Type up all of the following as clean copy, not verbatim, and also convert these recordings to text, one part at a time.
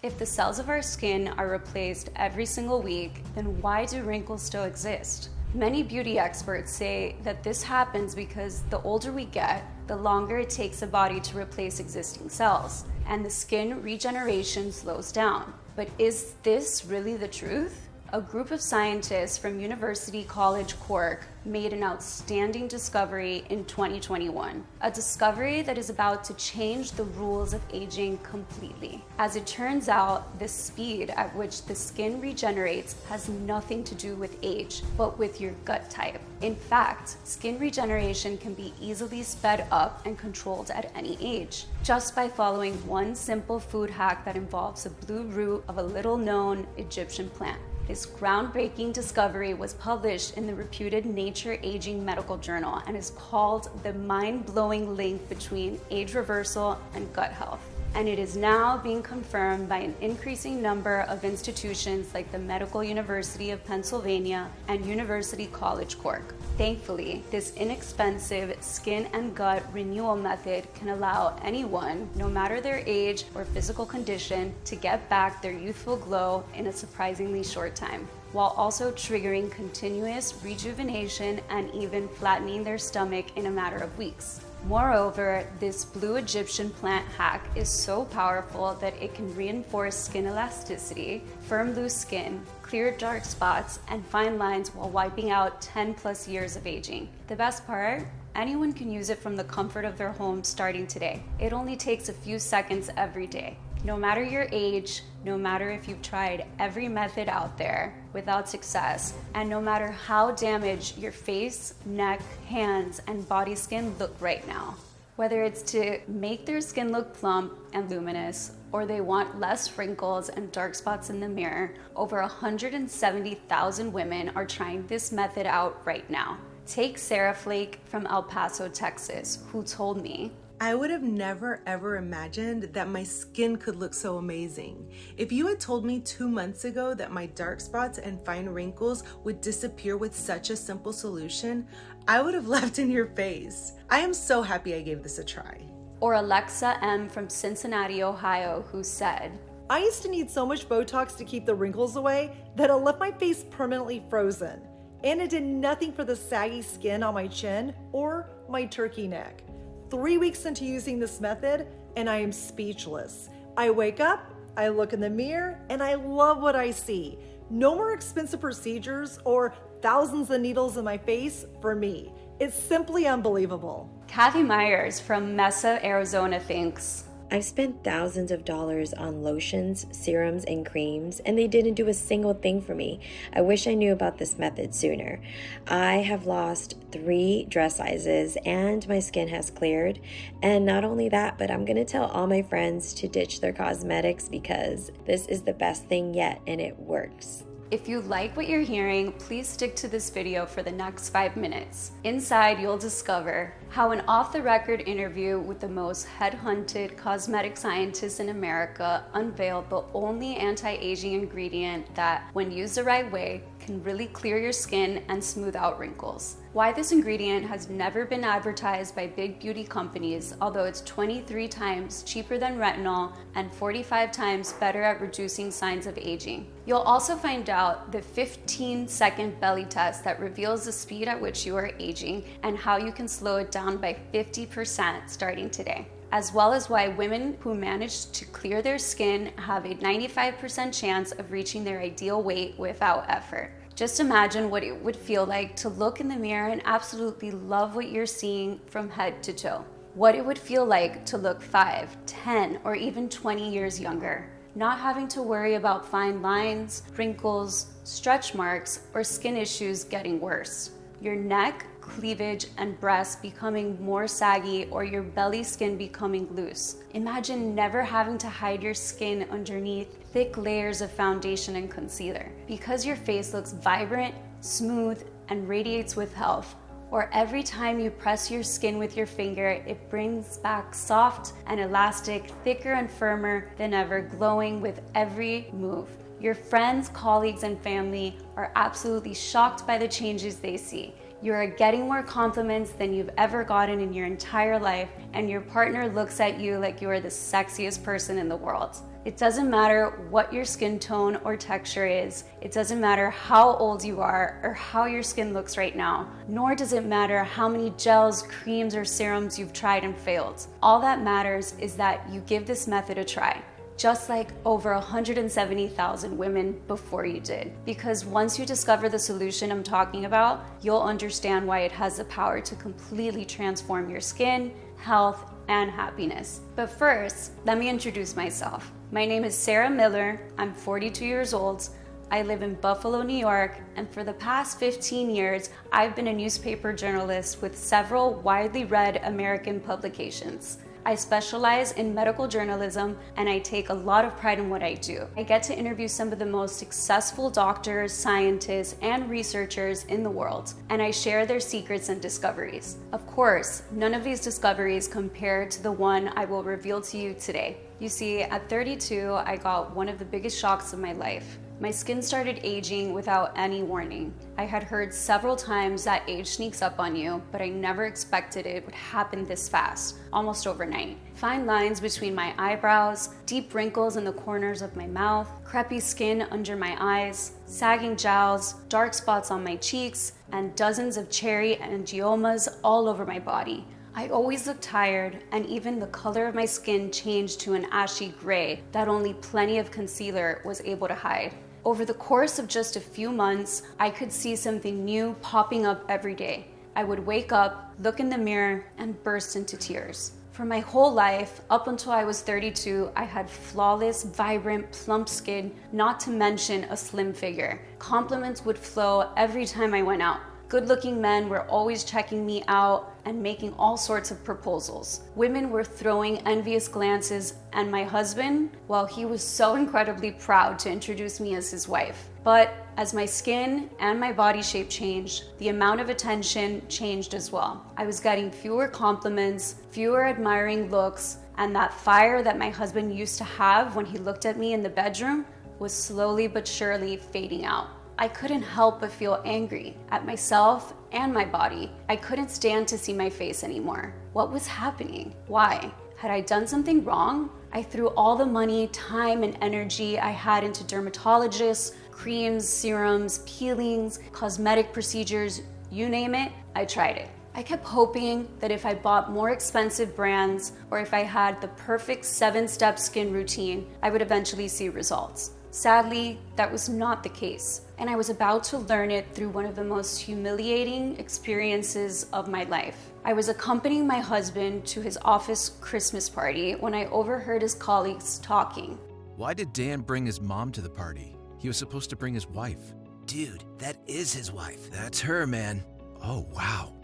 If the cells of our skin are replaced every single week, then why do wrinkles still exist? Many beauty experts say that this happens because the older we get, the longer it takes the body to replace existing cells, and the skin regeneration slows down. But is this really the truth? A group of scientists from University College Cork made an outstanding discovery in 2021, a discovery that is about to change the rules of aging completely. As it turns out, the speed at which the skin regenerates has nothing to do with age, but with your gut type. In fact, skin regeneration can be easily sped up and controlled at any age, just by following one simple food hack that involves the blue root of a little-known Egyptian plant. This groundbreaking discovery was published in the reputed Nature Aging medical journal and is called the mind-blowing link between age reversal and gut health. And it is now being confirmed by an increasing number of institutions like the Medical University of Pennsylvania and University College Cork. Thankfully, this inexpensive skin and gut renewal method can allow anyone, no matter their age or physical condition, to get back their youthful glow in a surprisingly short time, while also triggering continuous rejuvenation and even flattening their stomach in a matter of weeks. Moreover, this blue Egyptian plant hack is so powerful that it can reinforce skin elasticity, firm loose skin, clear dark spots, and fine lines while wiping out 10+ years of aging. The best part? Anyone can use it from the comfort of their home starting today. It only takes a few seconds every day. No matter your age, no matter if you've tried every method out there without success, and no matter how damaged your face, neck, hands, and body skin look right now. Whether it's to make their skin look plump and luminous, or they want less wrinkles and dark spots in the mirror, over 170,000 women are trying this method out right now. Take Sarah Flake from El Paso, Texas, who told me, I would have never ever imagined that my skin could look so amazing. If you had told me 2 months ago that my dark spots and fine wrinkles would disappear with such a simple solution, I would have laughed in your face. I am so happy I gave this a try. Or Alexa M from Cincinnati, Ohio, who said, I used to need so much Botox to keep the wrinkles away that it left my face permanently frozen. And it did nothing for the saggy skin on my chin or my turkey neck. 3 weeks into using this method, and I am speechless. I wake up, I look in the mirror, and I love what I see. No more expensive procedures or thousands of needles in my face for me. It's simply unbelievable. Kathy Myers from Mesa, Arizona thinks, I've spent thousands of dollars on lotions, serums, and creams, and they didn't do a single thing for me. I wish I knew about this method sooner. I have lost 3 dress sizes and my skin has cleared. And not only that, but I'm gonna tell all my friends to ditch their cosmetics because this is the best thing yet and it works. If you like what you're hearing, please stick to this video for the next 5 minutes. Inside, you'll discover how an off-the-record interview with the most headhunted cosmetic scientist in America unveiled the only anti-aging ingredient that, when used the right way, can really clear your skin and smooth out wrinkles. Why this ingredient has never been advertised by big beauty companies, although it's 23 times cheaper than retinol and 45 times better at reducing signs of aging. You'll also find out the 15-second belly test that reveals the speed at which you are aging and how you can slow it down by 50% starting today, as well as why women who manage to clear their skin have a 95% chance of reaching their ideal weight without effort. Just imagine what it would feel like to look in the mirror and absolutely love what you're seeing from head to toe. What it would feel like to look 5, 10, or even 20 years younger. Not having to worry about fine lines, wrinkles, stretch marks, or skin issues getting worse. Your neck, cleavage, and breasts becoming more saggy or your belly skin becoming loose. Imagine never having to hide your skin underneath thick layers of foundation and concealer because your face looks vibrant, smooth, and radiates with health. Or every time you press your skin with your finger, it brings back soft and elastic, thicker and firmer than ever, glowing with every move. Your friends, colleagues, and family are absolutely shocked by the changes they see. You are getting more compliments than you've ever gotten in your entire life, and your partner looks at you like you are the sexiest person in the world. It doesn't matter what your skin tone or texture is. It doesn't matter how old you are or how your skin looks right now. Nor does it matter how many gels, creams, or serums you've tried and failed. All that matters is that you give this method a try, just like over 170,000 women before you did. Because once you discover the solution I'm talking about, you'll understand why it has the power to completely transform your skin, health, and happiness. But first, let me introduce myself. My name is Sarah Miller. I'm 42 years old. I live in Buffalo, New York, and for the past 15 years, I've been a newspaper journalist with several widely read American publications. I specialize in medical journalism, and I take a lot of pride in what I do. I get to interview some of the most successful doctors, scientists, and researchers in the world, and I share their secrets and discoveries. Of course, none of these discoveries compare to the one I will reveal to you today. You see, at 32, I got one of the biggest shocks of my life. My skin started aging without any warning. I had heard several times that age sneaks up on you, but I never expected it would happen this fast, almost overnight. Fine lines between my eyebrows, deep wrinkles in the corners of my mouth, crepey skin under my eyes, sagging jowls, dark spots on my cheeks, and dozens of cherry angiomas all over my body. I always looked tired, and even the color of my skin changed to an ashy gray that only plenty of concealer was able to hide. Over the course of just a few months, I could see something new popping up every day. I would wake up, look in the mirror, and burst into tears. For my whole life, up until I was 32, I had flawless, vibrant, plump skin, not to mention a slim figure. Compliments would flow every time I went out. Good-looking men were always checking me out and making all sorts of proposals. Women were throwing envious glances, and my husband, well, he was so incredibly proud to introduce me as his wife. But as my skin and my body shape changed, the amount of attention changed as well. I was getting fewer compliments, fewer admiring looks, and that fire that my husband used to have when he looked at me in the bedroom was slowly but surely fading out. I couldn't help but feel angry at myself and my body. I couldn't stand to see my face anymore. What was happening? Why? Had I done something wrong? I threw all the money, time, and energy I had into dermatologists, creams, serums, peelings, cosmetic procedures, you name it, I tried it. I kept hoping that if I bought more expensive brands or if I had the perfect 7-step skin routine, I would eventually see results. Sadly, that was not the case, and I was about to learn it through one of the most humiliating experiences of my life. I was accompanying my husband to his office Christmas party when I overheard his colleagues talking. Why did Dan bring his mom to the party? He was supposed to bring his wife. Dude, that is his wife. That's her, man. Oh, wow.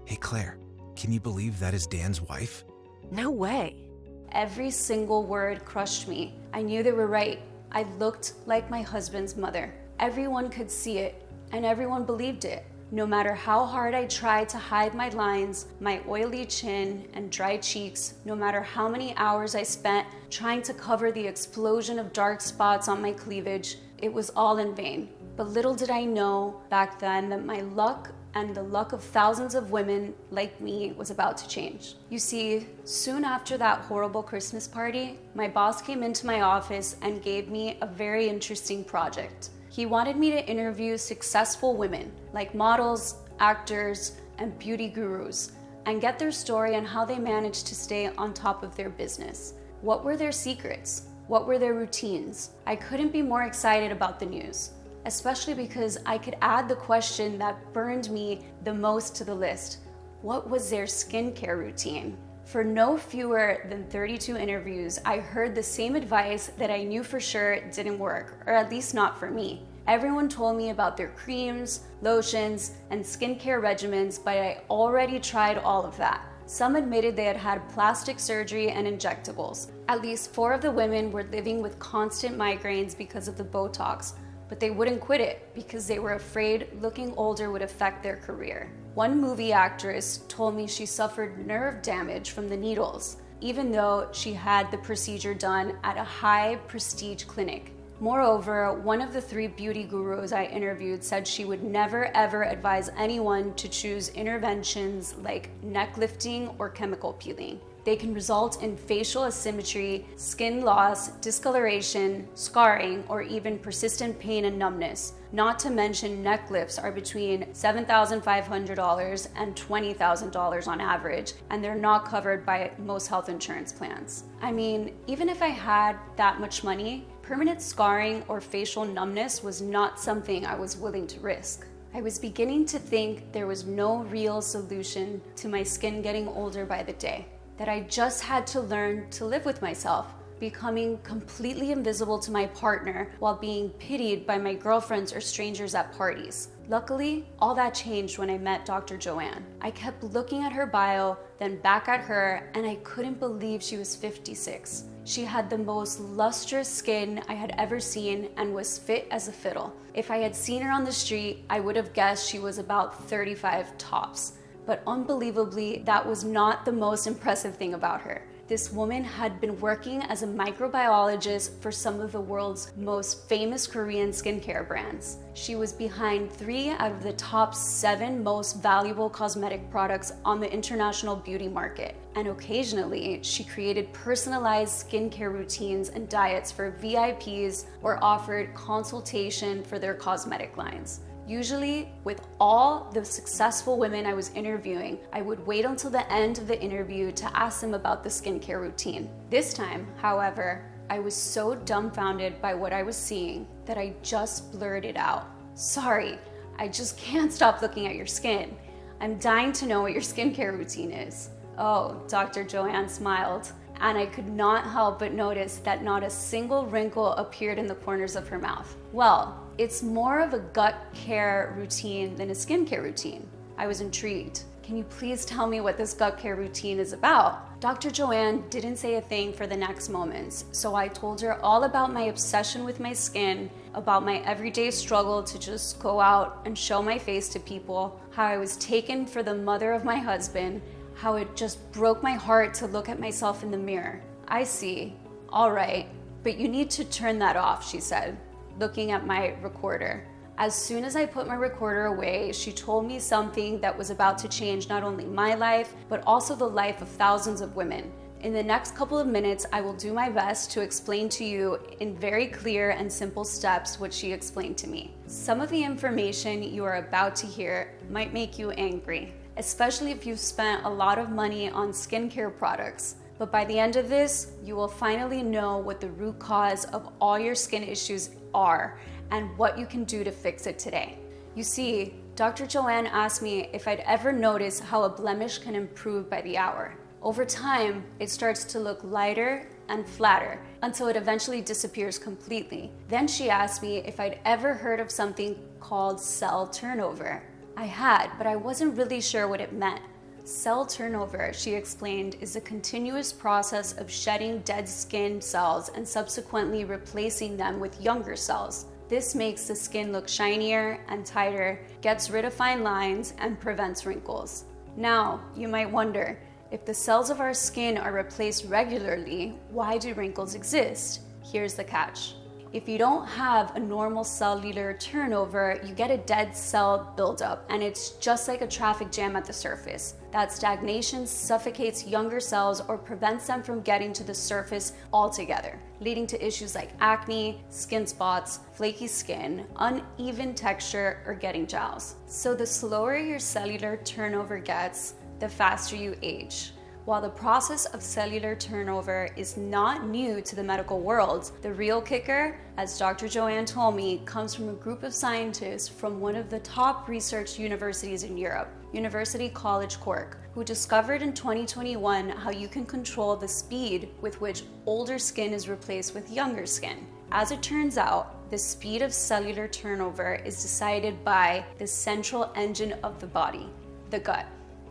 Hey, Claire, can you believe that is Dan's wife? No way. Every single word crushed me. I knew they were right. I looked like my husband's mother. Everyone could see it, and everyone believed it. No matter how hard I tried to hide my lines, my oily chin, and dry cheeks, no matter how many hours I spent trying to cover the explosion of dark spots on my cleavage, it was all in vain. But little did I know back then that my luck and the luck of thousands of women like me was about to change. You see, soon after that horrible Christmas party, my boss came into my office and gave me a very interesting project. He wanted me to interview successful women, like models, actors, and beauty gurus, and get their story on how they managed to stay on top of their business. What were their secrets? What were their routines? I couldn't be more excited about the news, especially because I could add the question that burned me the most to the list. What was their skincare routine? For no fewer than 32 interviews, I heard the same advice that I knew for sure didn't work, or at least not for me. Everyone told me about their creams, lotions, and skincare regimens, but I already tried all of that. Some admitted they had had plastic surgery and injectables. At least 4 of the women were living with constant migraines because of the Botox, but they wouldn't quit it because they were afraid looking older would affect their career. One movie actress told me she suffered nerve damage from the needles, even though she had the procedure done at a high prestige clinic. Moreover, one of the 3 beauty gurus I interviewed said she would never ever advise anyone to choose interventions like neck lifting or chemical peeling. They can result in facial asymmetry, skin loss, discoloration, scarring, or even persistent pain and numbness. Not to mention neck lifts are between $7,500 and $20,000 on average, and they're not covered by most health insurance plans. I mean, even if I had that much money, permanent scarring or facial numbness was not something I was willing to risk. I was beginning to think there was no real solution to my skin getting older by the day, that I just had to learn to live with myself, becoming completely invisible to my partner while being pitied by my girlfriends or strangers at parties. Luckily, all that changed when I met Dr. Joanne. I kept looking at her bio, then back at her, and I couldn't believe she was 56. She had the most lustrous skin I had ever seen and was fit as a fiddle. If I had seen her on the street, I would have guessed she was about 35 tops. But unbelievably, that was not the most impressive thing about her. This woman had been working as a microbiologist for some of the world's most famous Korean skincare brands. She was behind 3 out of the top 7 most valuable cosmetic products on the international beauty market. And occasionally, she created personalized skincare routines and diets for VIPs or offered consultation for their cosmetic lines. Usually, with all the successful women I was interviewing, I would wait until the end of the interview to ask them about the skincare routine. This time, however, I was so dumbfounded by what I was seeing that I just blurted out, "Sorry, I just can't stop looking at your skin. I'm dying to know what your skincare routine is." Oh, Dr. Joanne smiled, and I could not help but notice that not a single wrinkle appeared in the corners of her mouth. "Well, it's more of a gut care routine than a skincare routine." I was intrigued. "Can you please tell me what this gut care routine is about?" Dr. Joanne didn't say a thing for the next moments, so I told her all about my obsession with my skin, about my everyday struggle to just go out and show my face to people, how I was taken for the mother of my husband, how it just broke my heart to look at myself in the mirror. "I see. All right, but you need to turn that off," she said, looking at my recorder. As soon as I put my recorder away, she told me something that was about to change not only my life, but also the life of thousands of women. In the next couple of minutes, I will do my best to explain to you in very clear and simple steps what she explained to me. Some of the information you are about to hear might make you angry, especially if you've spent a lot of money on skincare products. But by the end of this, you will finally know what the root cause of all your skin issues are and what you can do to fix it today. You see, Dr. Joanne asked me if I'd ever noticed how a blemish can improve by the hour. Over time, it starts to look lighter and flatter until it eventually disappears completely. Then she asked me if I'd ever heard of something called cell turnover. I had, but I wasn't really sure what it meant. Cell turnover, she explained, is a continuous process of shedding dead skin cells and subsequently replacing them with younger cells. This makes the skin look shinier and tighter, gets rid of fine lines, and prevents wrinkles. Now, you might wonder, if the cells of our skin are replaced regularly, why do wrinkles exist? Here's the catch. If you don't have a normal cellular turnover, you get a dead cell buildup, and it's just like a traffic jam at the surface. That stagnation suffocates younger cells or prevents them from getting to the surface altogether, leading to issues like acne, skin spots, flaky skin, uneven texture, or getting jowls. So the slower your cellular turnover gets, the faster you age. While the process of cellular turnover is not new to the medical world, the real kicker, as Dr. Joanne told me, comes from a group of scientists from one of the top research universities in Europe, University College Cork, who discovered in 2021 how you can control the speed with which older skin is replaced with younger skin. As it turns out, the speed of cellular turnover is decided by the central engine of the body, the gut.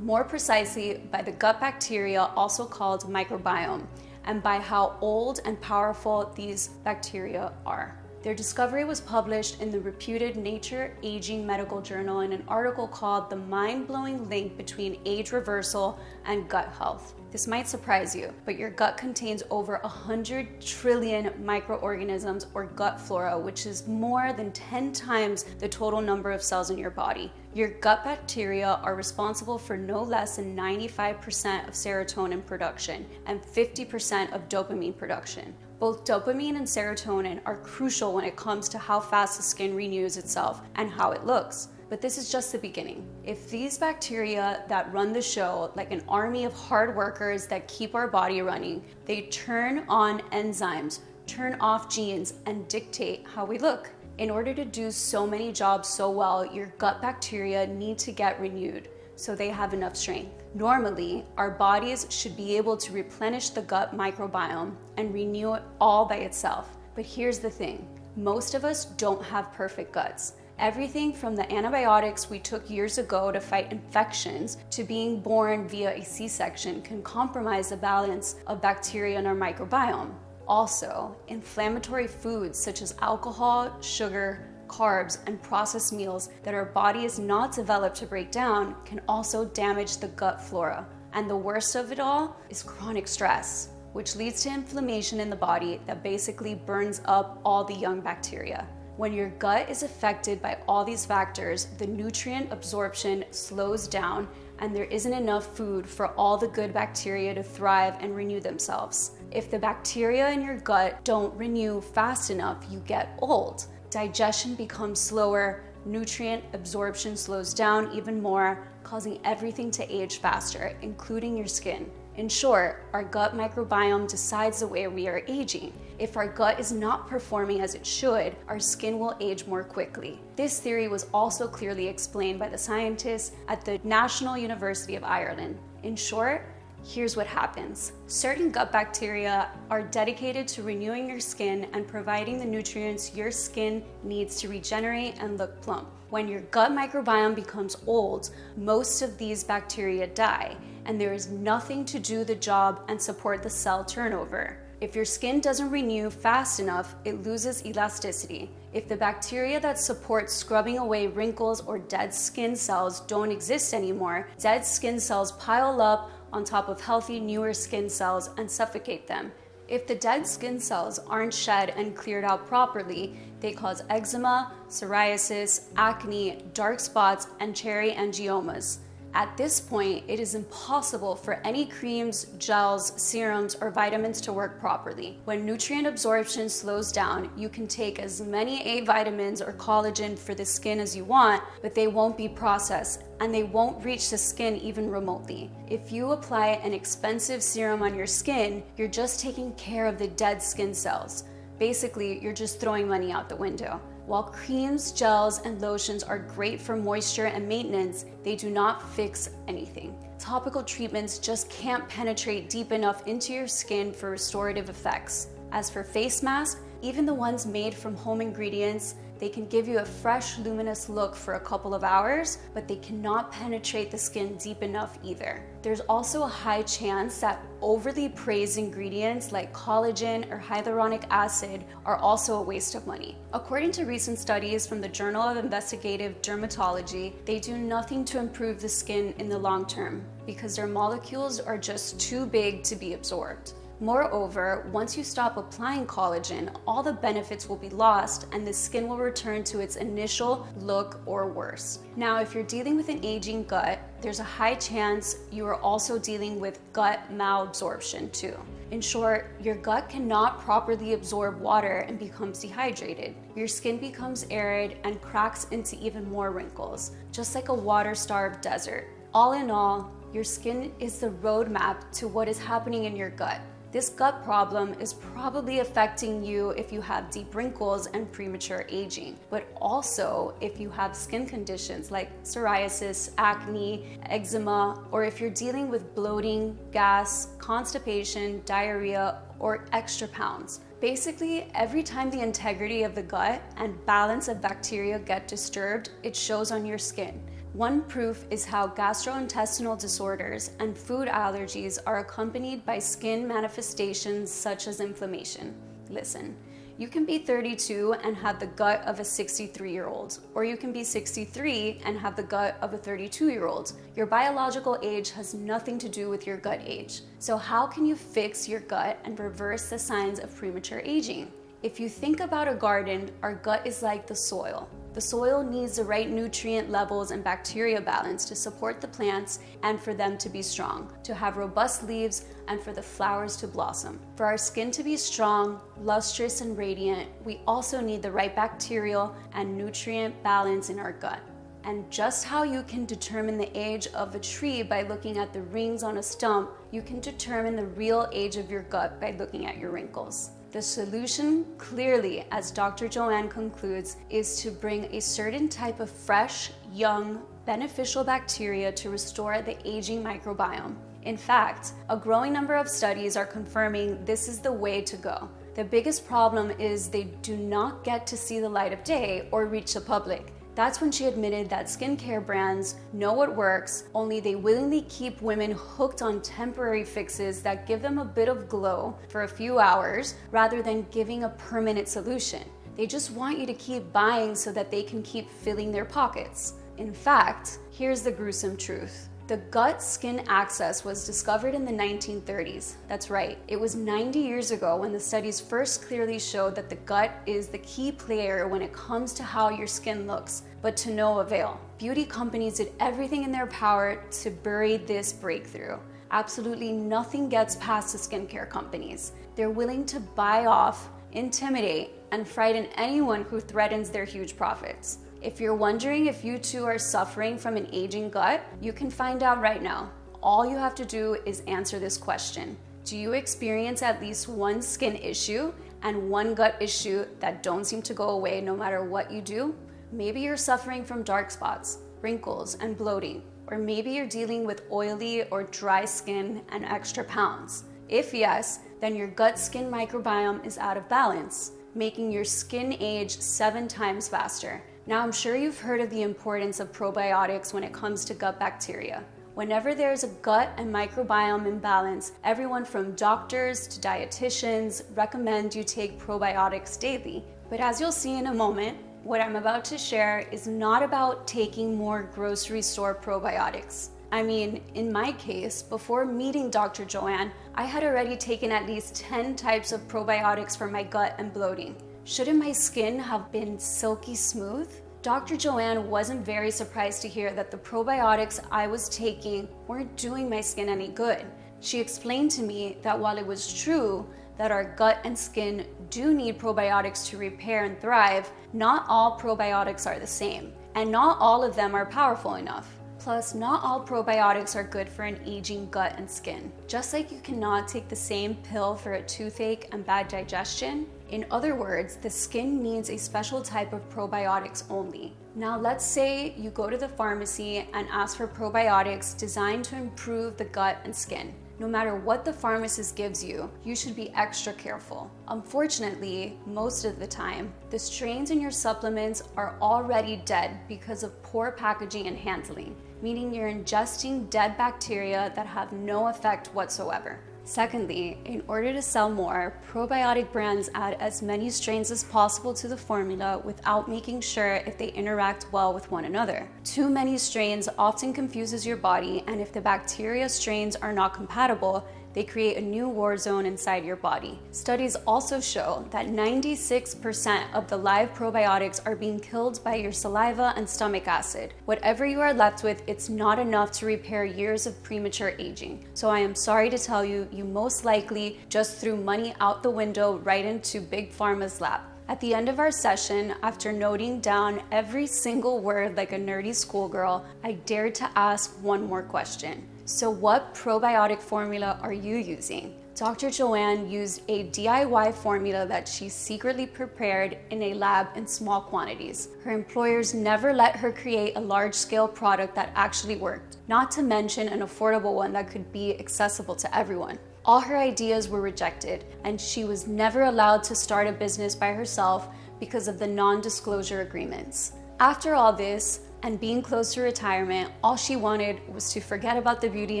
More precisely, by the gut bacteria, also called microbiome, and by how old and powerful these bacteria are. Their discovery was published in the reputed Nature Aging medical journal in an article called "The Mind-Blowing Link Between Age Reversal and Gut Health." This might surprise you, but your gut contains over 100 trillion microorganisms, or gut flora, which is more than 10 times the total number of cells in your body. Your gut bacteria are responsible for no less than 95% of serotonin production and 50% of dopamine production. Both dopamine and serotonin are crucial when it comes to how fast the skin renews itself and how it looks. But this is just the beginning. If these bacteria that run the show, like an army of hard workers that keep our body running, they turn on enzymes, turn off genes, and dictate how we look. In order to do so many jobs so well, your gut bacteria need to get renewed so they have enough strength. Normally, our bodies should be able to replenish the gut microbiome and renew it all by itself. But here's the thing, most of us don't have perfect guts. Everything from the antibiotics we took years ago to fight infections to being born via a C-section can compromise the balance of bacteria in our microbiome. Also, inflammatory foods such as alcohol, sugar, carbs, and processed meals that our body is not developed to break down can also damage the gut flora. And the worst of it all is chronic stress, which leads to inflammation in the body that basically burns up all the young bacteria. When your gut is affected by all these factors, the nutrient absorption slows down and there isn't enough food for all the good bacteria to thrive and renew themselves. If the bacteria in your gut don't renew fast enough, you get old. Digestion becomes slower, nutrient absorption slows down even more, causing everything to age faster, including your skin. In short, our gut microbiome decides the way we are aging. If our gut is not performing as it should, our skin will age more quickly. This theory was also clearly explained by the scientists at the National University of Ireland. In short, here's what happens. Certain gut bacteria are dedicated to renewing your skin and providing the nutrients your skin needs to regenerate and look plump. When your gut microbiome becomes old, most of these bacteria die, and there is nothing to do the job and support the cell turnover. If your skin doesn't renew fast enough, it loses elasticity. If the bacteria that support scrubbing away wrinkles or dead skin cells don't exist anymore, dead skin cells pile up on top of healthy, newer skin cells and suffocate them. If the dead skin cells aren't shed and cleared out properly, they cause eczema, psoriasis, acne, dark spots, and cherry angiomas. At this point, it is impossible for any creams, gels, serums, or vitamins to work properly. When nutrient absorption slows down, you can take as many A vitamins or collagen for the skin as you want, but they won't be processed and they won't reach the skin even remotely. If you apply an expensive serum on your skin, you're just taking care of the dead skin cells. Basically, you're just throwing money out the window. While creams, gels, and lotions are great for moisture and maintenance, they do not fix anything. Topical treatments just can't penetrate deep enough into your skin for restorative effects. As for face masks, even the ones made from home ingredients, they can give you a fresh, luminous look for a couple of hours, but they cannot penetrate the skin deep enough either. There's also a high chance that overly praised ingredients like collagen or hyaluronic acid are also a waste of money. According to recent studies from the Journal of Investigative Dermatology, they do nothing to improve the skin in the long term because their molecules are just too big to be absorbed. Moreover, once you stop applying collagen, all the benefits will be lost and the skin will return to its initial look or worse. Now, if you're dealing with an aging gut, there's a high chance you are also dealing with gut malabsorption too. In short, your gut cannot properly absorb water and becomes dehydrated. Your skin becomes arid and cracks into even more wrinkles, just like a water-starved desert. All in all, your skin is the roadmap to what is happening in your gut. This gut problem is probably affecting you if you have deep wrinkles and premature aging, but also if you have skin conditions like psoriasis, acne, eczema, or if you're dealing with bloating, gas, constipation, diarrhea, or extra pounds. Basically, every time the integrity of the gut and balance of bacteria get disturbed, it shows on your skin. One proof is how gastrointestinal disorders and food allergies are accompanied by skin manifestations such as inflammation. Listen, you can be 32 and have the gut of a 63-year-old, or you can be 63 and have the gut of a 32-year-old. Your biological age has nothing to do with your gut age. So how can you fix your gut and reverse the signs of premature aging? If you think about a garden, our gut is like the soil. The soil needs the right nutrient levels and bacteria balance to support the plants and for them to be strong, to have robust leaves, and for the flowers to blossom. For our skin to be strong, lustrous, and radiant, we also need the right bacterial and nutrient balance in our gut. And just how you can determine the age of a tree by looking at the rings on a stump, you can determine the real age of your gut by looking at your wrinkles. The solution, clearly, as Dr. Joanne concludes, is to bring a certain type of fresh, young, beneficial bacteria to restore the aging microbiome. In fact, a growing number of studies are confirming this is the way to go. The biggest problem is they do not get to see the light of day or reach the public. That's when she admitted that skincare brands know what works, only they willingly keep women hooked on temporary fixes that give them a bit of glow for a few hours rather than giving a permanent solution. They just want you to keep buying so that they can keep filling their pockets. In fact, here's the gruesome truth. The gut-skin axis was discovered in the 1930s. That's right, it was 90 years ago when the studies first clearly showed that the gut is the key player when it comes to how your skin looks, but to no avail. Beauty companies did everything in their power to bury this breakthrough. Absolutely nothing gets past the skincare companies. They're willing to buy off, intimidate, and frighten anyone who threatens their huge profits. If you're wondering if you too are suffering from an aging gut, you can find out right now. All you have to do is answer this question. Do you experience at least one skin issue and one gut issue that don't seem to go away no matter what you do? Maybe you're suffering from dark spots, wrinkles, and bloating, or maybe you're dealing with oily or dry skin and extra pounds. If yes, then your gut-skin microbiome is out of balance, making your skin age 7 times faster. Now, I'm sure you've heard of the importance of probiotics when it comes to gut bacteria. Whenever there's a gut and microbiome imbalance, everyone from doctors to dietitians recommend you take probiotics daily. But as you'll see in a moment, what I'm about to share is not about taking more grocery store probiotics. I mean, in my case, before meeting Dr. Joanne, I had already taken at least 10 types of probiotics for my gut and bloating. Shouldn't my skin have been silky smooth? Dr. Joanne wasn't very surprised to hear that the probiotics I was taking weren't doing my skin any good. She explained to me that while it was true that our gut and skin do need probiotics to repair and thrive, not all probiotics are the same, and not all of them are powerful enough. Plus, not all probiotics are good for an aging gut and skin. Just like you cannot take the same pill for a toothache and bad digestion, in other words, the skin needs a special type of probiotics only. Now, let's say you go to the pharmacy and ask for probiotics designed to improve the gut and skin. No matter what the pharmacist gives you, you should be extra careful. Unfortunately, most of the time, the strains in your supplements are already dead because of poor packaging and handling, meaning you're ingesting dead bacteria that have no effect whatsoever. Secondly, in order to sell more, probiotic brands add as many strains as possible to the formula without making sure if they interact well with one another. Too many strains often confuses your body, and if the bacteria strains are not compatible, they create a new war zone inside your body. Studies also show that 96% of the live probiotics are being killed by your saliva and stomach acid. Whatever you are left with, it's not enough to repair years of premature aging. So I am sorry to tell you, you most likely just threw money out the window right into Big Pharma's lap. At the end of our session, after noting down every single word like a nerdy schoolgirl, I dared to ask one more question. So what probiotic formula are you using? Dr. Joanne used a DIY formula that she secretly prepared in a lab in small quantities. Her employers never let her create a large-scale product that actually worked, not to mention an affordable one that could be accessible to everyone. All her ideas were rejected, and she was never allowed to start a business by herself because of the non-disclosure agreements. After all this, and being close to retirement, all she wanted was to forget about the beauty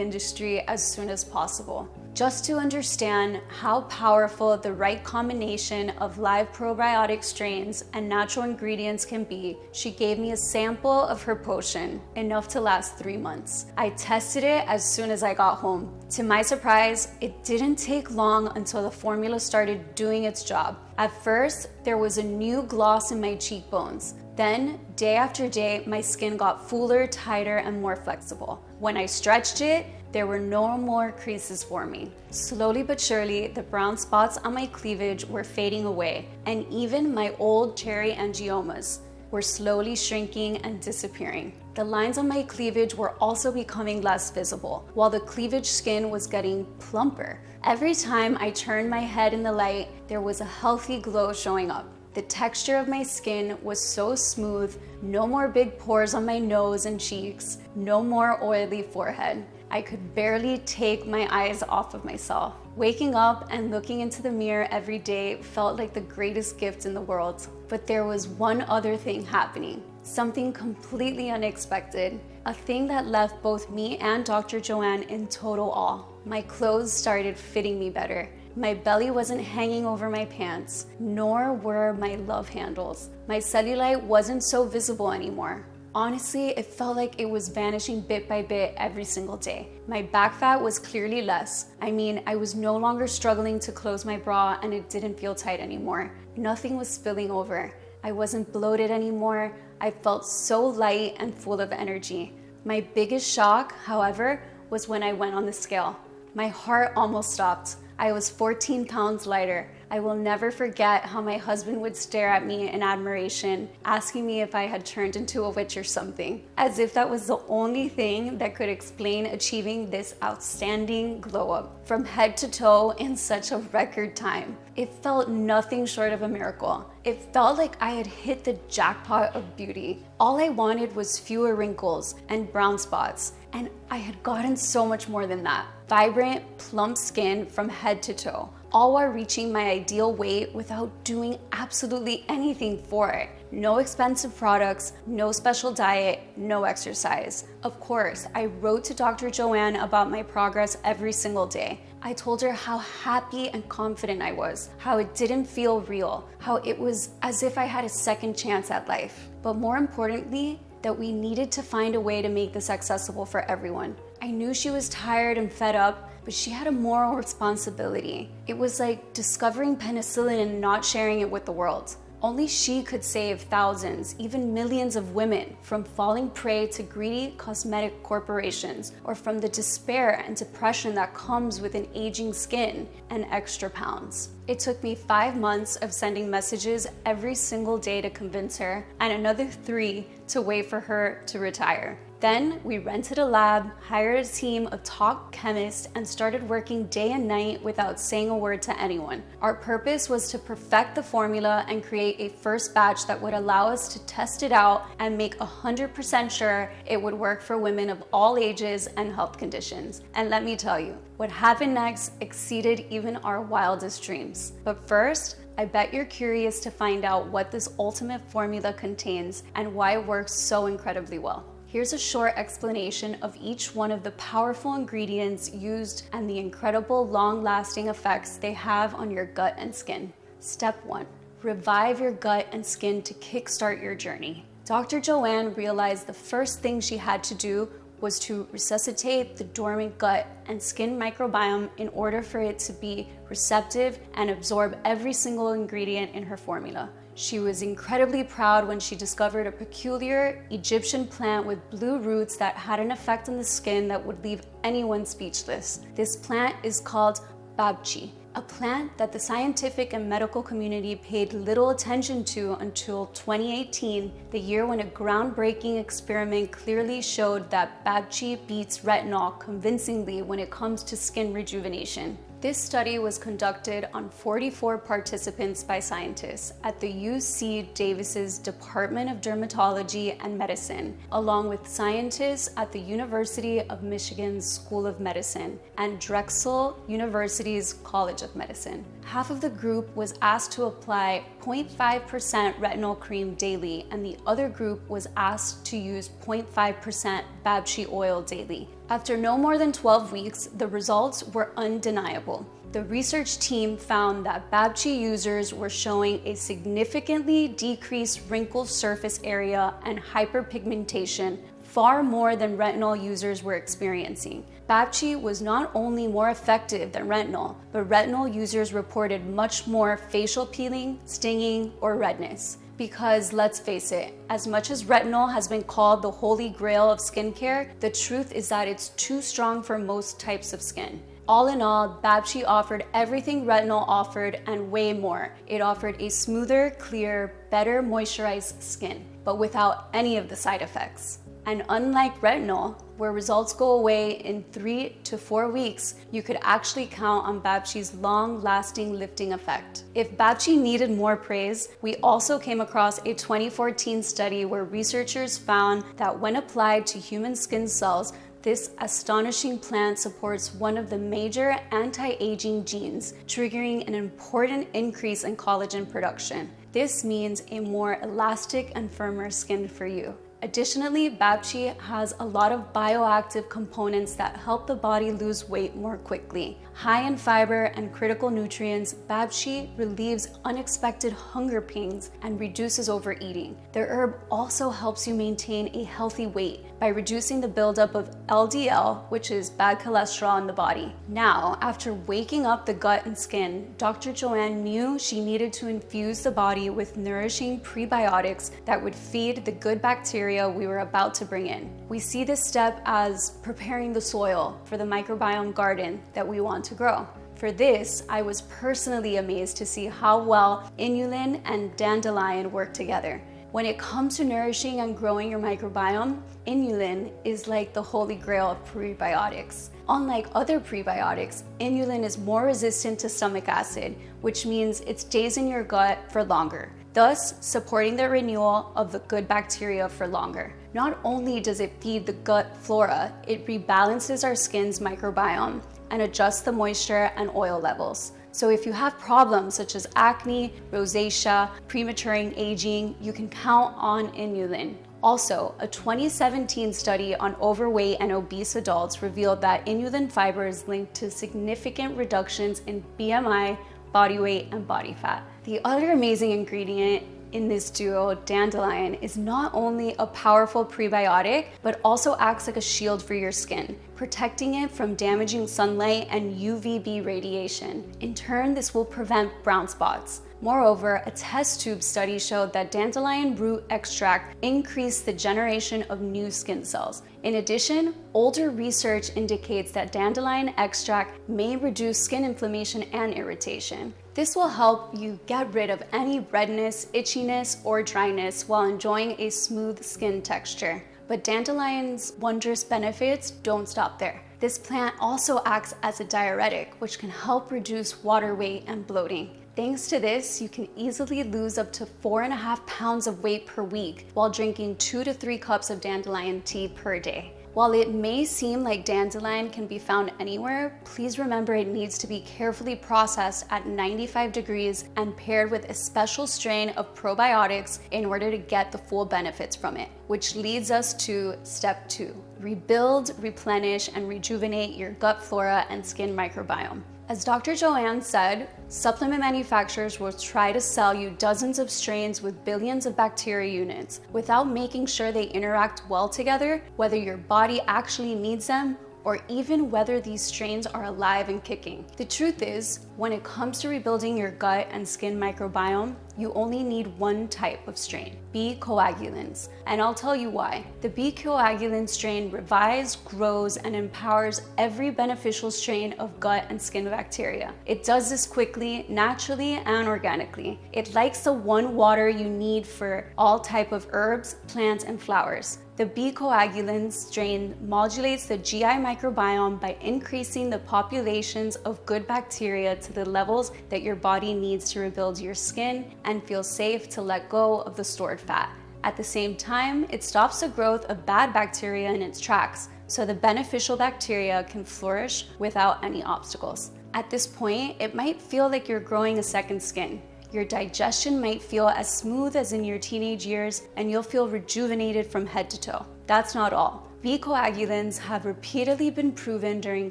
industry as soon as possible. Just to understand how powerful the right combination of live probiotic strains and natural ingredients can be, she gave me a sample of her potion, enough to last 3 months. I tested it as soon as I got home. To my surprise, it didn't take long until the formula started doing its job. At first, there was a new gloss in my cheekbones. Then, day after day, my skin got fuller, tighter, and more flexible. When I stretched it, there were no more creases forming. Slowly but surely, the brown spots on my cleavage were fading away, and even my old cherry angiomas were slowly shrinking and disappearing. The lines on my cleavage were also becoming less visible, while the cleavage skin was getting plumper. Every time I turned my head in the light, there was a healthy glow showing up. The texture of my skin was so smooth, no more big pores on my nose and cheeks, no more oily forehead. I could barely take my eyes off of myself. Waking up and looking into the mirror every day felt like the greatest gift in the world. But there was one other thing happening, something completely unexpected, a thing that left both me and Dr. Joanne in total awe. My clothes started fitting me better. My belly wasn't hanging over my pants, nor were my love handles. My cellulite wasn't so visible anymore. Honestly, it felt like it was vanishing bit by bit every single day. My back fat was clearly less. I mean, I was no longer struggling to close my bra and it didn't feel tight anymore. Nothing was spilling over. I wasn't bloated anymore. I felt so light and full of energy. My biggest shock, however, was when I went on the scale. My heart almost stopped. I was 14 pounds lighter. I will never forget how my husband would stare at me in admiration, asking me if I had turned into a witch or something, as if that was the only thing that could explain achieving this outstanding glow up from head to toe in such a record time. It felt nothing short of a miracle. It felt like I had hit the jackpot of beauty. All I wanted was fewer wrinkles and brown spots, and I had gotten so much more than that. Vibrant, plump skin from head to toe, all while reaching my ideal weight without doing absolutely anything for it. No expensive products, no special diet, no exercise. Of course, I wrote to Dr. Joanne about my progress every single day. I told her how happy and confident I was, how it didn't feel real, how it was as if I had a second chance at life. But more importantly, that we needed to find a way to make this accessible for everyone. I knew she was tired and fed up, but she had a moral responsibility. It was like discovering penicillin and not sharing it with the world. Only she could save thousands, even millions of women from falling prey to greedy cosmetic corporations, or from the despair and depression that comes with an aging skin and extra pounds. It took me 5 months of sending messages every single day to convince her, and another 3 to wait for her to retire. Then we rented a lab, hired a team of top chemists, and started working day and night without saying a word to anyone. Our purpose was to perfect the formula and create a first batch that would allow us to test it out and make 100% sure it would work for women of all ages and health conditions. And let me tell you, what happened next exceeded even our wildest dreams. But first, I bet you're curious to find out what this ultimate formula contains and why it works so incredibly well. Here's a short explanation of each one of the powerful ingredients used and the incredible long-lasting effects they have on your gut and skin. Step 1. Revive your gut and skin to kickstart your journey. Dr. Joanne realized the first thing she had to do was to resuscitate the dormant gut and skin microbiome in order for it to be receptive and absorb every single ingredient in her formula. She was incredibly proud when she discovered a peculiar Egyptian plant with blue roots that had an effect on the skin that would leave anyone speechless. This plant is called babchi, a plant that the scientific and medical community paid little attention to until 2018, the year when a groundbreaking experiment clearly showed that babchi beats retinol convincingly when it comes to skin rejuvenation. This study was conducted on 44 participants by scientists at the UC Davis's Department of Dermatology and Medicine, along with scientists at the University of Michigan's School of Medicine and Drexel University's College of Medicine. Half of the group was asked to apply 0.5% retinol cream daily, and the other group was asked to use 0.5% Babchi oil daily. After no more than 12 weeks, the results were undeniable. The research team found that Babchi users were showing a significantly decreased wrinkle surface area and hyperpigmentation, far more than retinol users were experiencing. Babchi was not only more effective than retinol, but retinol users reported much more facial peeling, stinging, or redness. Because let's face it, as much as retinol has been called the holy grail of skincare, the truth is that it's too strong for most types of skin. All in all, Babchi offered everything retinol offered and way more. It offered a smoother, clear, better moisturized skin, but without any of the side effects. And unlike retinol, where results go away in 3 to 4 weeks, you could actually count on Babchi's long-lasting lifting effect. If Babchi needed more praise, we also came across a 2014 study where researchers found that when applied to human skin cells, this astonishing plant supports one of the major anti-aging genes, triggering an important increase in collagen production. This means a more elastic and firmer skin for you. Additionally, Babchi has a lot of bioactive components that help the body lose weight more quickly. High in fiber and critical nutrients, Babchi relieves unexpected hunger pains and reduces overeating. The herb also helps you maintain a healthy weight by reducing the buildup of LDL, which is bad cholesterol in the body. Now, after waking up the gut and skin, Dr. Joanne knew she needed to infuse the body with nourishing prebiotics that would feed the good bacteria we were about to bring in. We see this step as preparing the soil for the microbiome garden that we want to grow. For this, I was personally amazed to see how well inulin and dandelion work together. When it comes to nourishing and growing your microbiome, inulin is like the holy grail of prebiotics. Unlike other prebiotics, inulin is more resistant to stomach acid, which means it stays in your gut for longer, thus supporting the renewal of the good bacteria for longer. Not only does it feed the gut flora, it rebalances our skin's microbiome and adjusts the moisture and oil levels. So if you have problems such as acne, rosacea, premature aging, you can count on inulin. Also, a 2017 study on overweight and obese adults revealed that inulin fiber is linked to significant reductions in BMI, body weight, and body fat. The other amazing ingredient in this duo, dandelion, is not only a powerful prebiotic, but also acts like a shield for your skin, protecting it from damaging sunlight and UVB radiation. In turn, this will prevent brown spots. Moreover, a test tube study showed that dandelion root extract increased the generation of new skin cells. In addition, older research indicates that dandelion extract may reduce skin inflammation and irritation. This will help you get rid of any redness, itchiness, or dryness while enjoying a smooth skin texture. But dandelion's wondrous benefits don't stop there. This plant also acts as a diuretic, which can help reduce water weight and bloating. Thanks to this, you can easily lose up to 4.5 pounds of weight per week while drinking 2 to 3 cups of dandelion tea per day. While it may seem like dandelion can be found anywhere, please remember it needs to be carefully processed at 95 degrees and paired with a special strain of probiotics in order to get the full benefits from it. Which leads us to step 2. Rebuild, replenish, and rejuvenate your gut flora and skin microbiome. As Dr. Joanne said, supplement manufacturers will try to sell you dozens of strains with billions of bacteria units without making sure they interact well together, whether your body actually needs them or even whether these strains are alive and kicking. The truth is, when it comes to rebuilding your gut and skin microbiome, you only need one type of strain, B. coagulans. And I'll tell you why. The B. coagulan strain revives, grows, and empowers every beneficial strain of gut and skin bacteria. It does this quickly, naturally, and organically. It likes the one water you need for all type of herbs, plants, and flowers. The B. coagulan strain modulates the GI microbiome by increasing the populations of good bacteria to the levels that your body needs to rebuild your skin and feel safe to let go of the stored fat. At the same time, it stops the growth of bad bacteria in its tracks, so the beneficial bacteria can flourish without any obstacles. At this point, it might feel like you're growing a second skin. Your digestion might feel as smooth as in your teenage years, and you'll feel rejuvenated from head to toe. That's not all. V-coagulants have repeatedly been proven during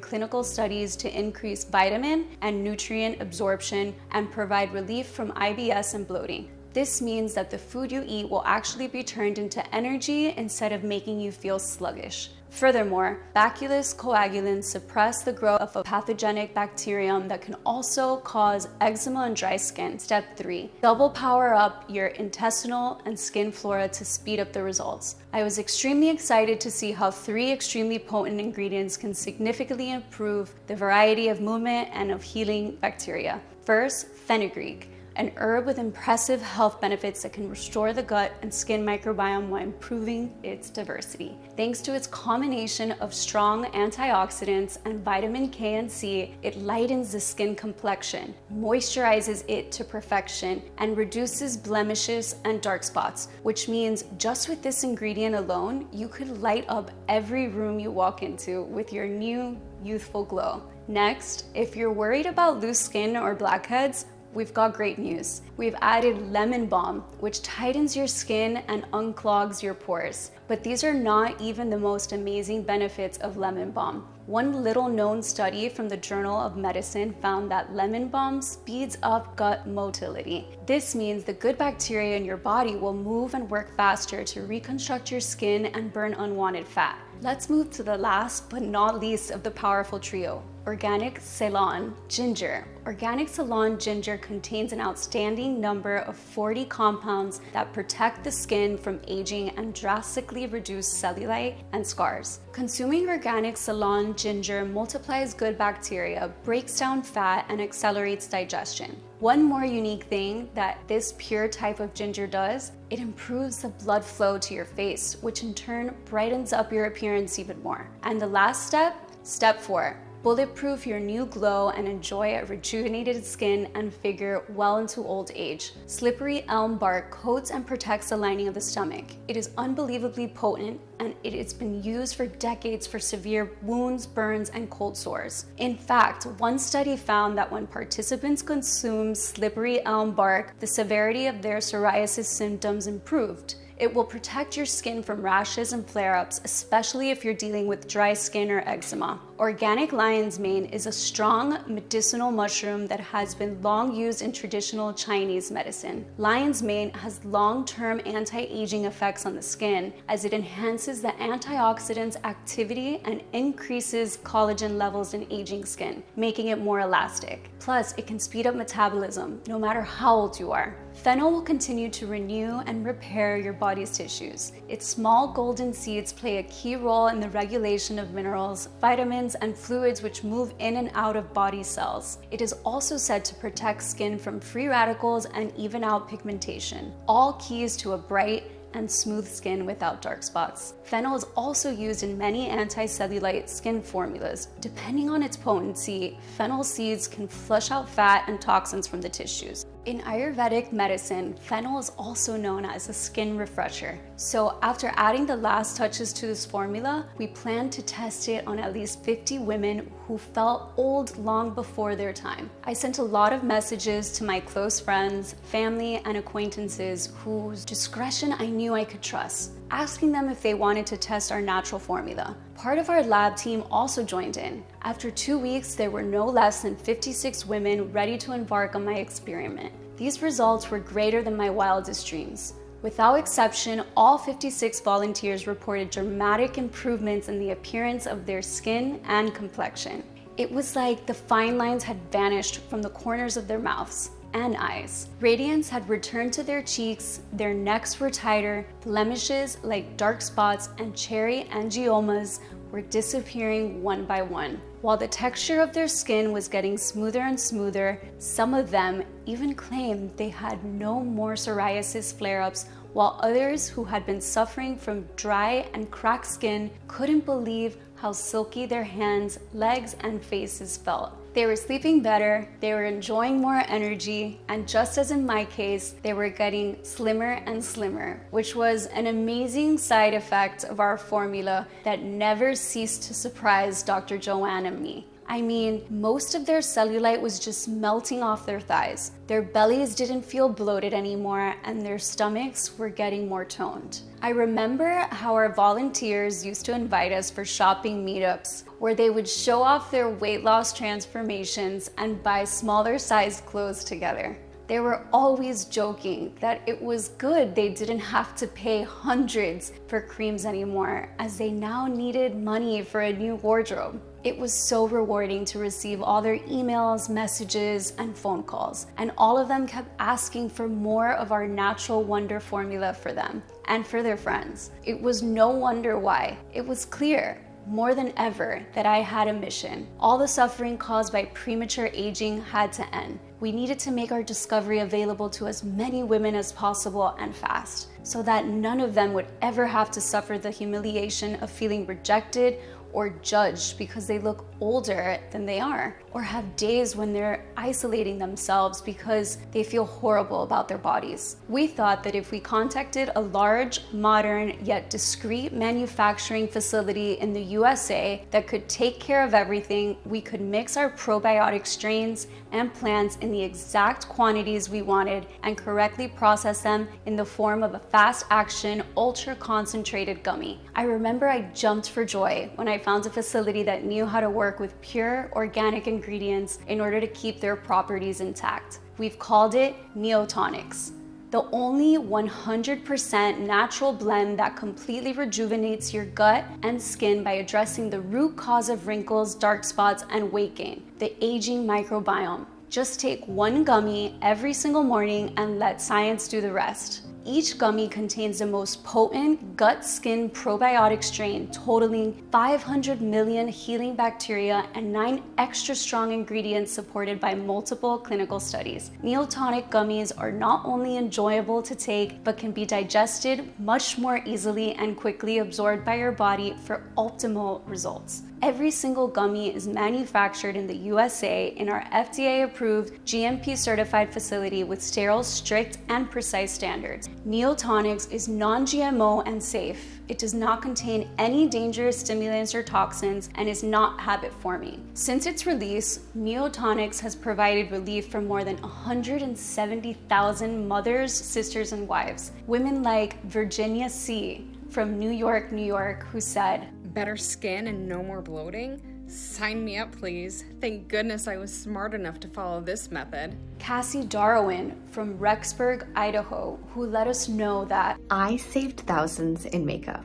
clinical studies to increase vitamin and nutrient absorption and provide relief from IBS and bloating. This means that the food you eat will actually be turned into energy instead of making you feel sluggish. Furthermore, Bacillus coagulans suppress the growth of a pathogenic bacterium that can also cause eczema and dry skin. Step 3. Double power up your intestinal and skin flora to speed up the results. I was extremely excited to see how 3 extremely potent ingredients can significantly improve the variety of movement and of healing bacteria. First, fenugreek, an herb with impressive health benefits that can restore the gut and skin microbiome while improving its diversity. Thanks to its combination of strong antioxidants and vitamin K and C, it lightens the skin complexion, moisturizes it to perfection, and reduces blemishes and dark spots, which means just with this ingredient alone, you could light up every room you walk into with your new youthful glow. Next, if you're worried about loose skin or blackheads, we've got great news. We've added lemon balm, which tightens your skin and unclogs your pores. But these are not even the most amazing benefits of lemon balm. One little known study from the Journal of Medicine found that lemon balm speeds up gut motility. This means the good bacteria in your body will move and work faster to reconstruct your skin and burn unwanted fat. Let's move to the last but not least of the powerful trio, organic Ceylon ginger. Organic Ceylon ginger contains an outstanding number of 40 compounds that protect the skin from aging and drastically reduce cellulite and scars. Consuming organic Ceylon ginger multiplies good bacteria, breaks down fat, and accelerates digestion. One more unique thing that this pure type of ginger does, it improves the blood flow to your face, which in turn brightens up your appearance even more. And the last step, step 4. Bulletproof your new glow and enjoy a rejuvenated skin and figure well into old age. Slippery elm bark coats and protects the lining of the stomach. It is unbelievably potent, and it's been used for decades for severe wounds, burns, and cold sores. In fact, one study found that when participants consumed slippery elm bark, the severity of their psoriasis symptoms improved. It will protect your skin from rashes and flare-ups, especially if you're dealing with dry skin or eczema. Organic lion's mane is a strong medicinal mushroom that has been long used in traditional Chinese medicine. Lion's mane has long-term anti-aging effects on the skin as it enhances the antioxidants activity and increases collagen levels in aging skin, making it more elastic. Plus, it can speed up metabolism no matter how old you are. Fennel will continue to renew and repair your body's tissues. Its small golden seeds play a key role in the regulation of minerals, vitamins, and fluids which move in and out of body cells. It is also said to protect skin from free radicals and even out pigmentation, all keys to a bright and smooth skin without dark spots. Fennel is also used in many anti-cellulite skin formulas. Depending on its potency, fennel seeds can flush out fat and toxins from the tissues. In Ayurvedic medicine, fennel is also known as a skin refresher. So after adding the last touches to this formula, we plan to test it on at least 50 women who felt old long before their time. I sent a lot of messages to my close friends, family, and acquaintances whose discretion I knew I could trust, asking them if they wanted to test our natural formula. Part of our lab team also joined in. After 2 weeks, there were no less than 56 women ready to embark on my experiment. These results were greater than my wildest dreams. Without exception, all 56 volunteers reported dramatic improvements in the appearance of their skin and complexion. It was like the fine lines had vanished from the corners of their mouths and eyes. Radiance had returned to their cheeks, their necks were tighter, blemishes like dark spots and cherry angiomas were disappearing one by one. While the texture of their skin was getting smoother and smoother, some of them even claimed they had no more psoriasis flare-ups, while others who had been suffering from dry and cracked skin couldn't believe how silky their hands, legs, and faces felt. They were sleeping better, they were enjoying more energy, and just as in my case, they were getting slimmer and slimmer, which was an amazing side effect of our formula that never ceased to surprise Dr. Joanne and me. I mean, most of their cellulite was just melting off their thighs. Their bellies didn't feel bloated anymore, and their stomachs were getting more toned. I remember how our volunteers used to invite us for shopping meetups, where they would show off their weight loss transformations and buy smaller sized clothes together. They were always joking that it was good they didn't have to pay hundreds for creams anymore, as they now needed money for a new wardrobe. It was so rewarding to receive all their emails, messages, and phone calls, and all of them kept asking for more of our natural wonder formula for them and for their friends. It was no wonder why. It was clear more than ever that I had a mission. All the suffering caused by premature aging had to end. We needed to make our discovery available to as many women as possible and fast, so that none of them would ever have to suffer the humiliation of feeling rejected or judged because they look older than they are, or have days when they're isolating themselves because they feel horrible about their bodies. We thought that if we contacted a large, modern, yet discreet manufacturing facility in the USA that could take care of everything, we could mix our probiotic strains and plants in the exact quantities we wanted and correctly process them in the form of a fast-action, ultra-concentrated gummy. I remember I jumped for joy when I found a facility that knew how to work with pure, organic ingredients in order to keep their properties intact. We've called it Neotonics, the only 100% natural blend that completely rejuvenates your gut and skin by addressing the root cause of wrinkles, dark spots, and weight gain, the aging microbiome. Just take one gummy every single morning and let science do the rest. Each gummy contains the most potent gut-skin probiotic strain, totaling 500 million healing bacteria and 9 extra strong ingredients supported by multiple clinical studies. Neotonic gummies are not only enjoyable to take, but can be digested much more easily and quickly absorbed by your body for optimal results. Every single gummy is manufactured in the USA in our FDA-approved, GMP-certified facility with sterile, strict, and precise standards. Neotonics is non-GMO and safe. It does not contain any dangerous stimulants or toxins and is not habit-forming. Since its release, Neotonics has provided relief for more than 170,000 mothers, sisters, and wives. Women like Virginia C. from New York, New York, who said, "Better skin and no more bloating? Sign me up, please. Thank goodness I was smart enough to follow this method." Cassie Darwin from Rexburg, Idaho, who let us know that I saved thousands in makeup.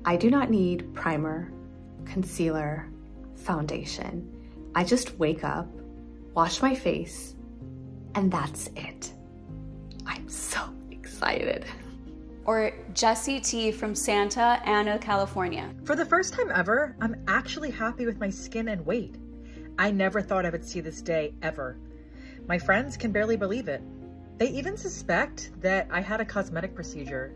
I do not need primer, concealer, foundation. I just wake up, wash my face, and that's it. I'm so excited. or Jessie T from Santa Ana, California. For the first time ever, I'm actually happy with my skin and weight. I never thought I would see this day ever. My friends can barely believe it. They even suspect that I had a cosmetic procedure.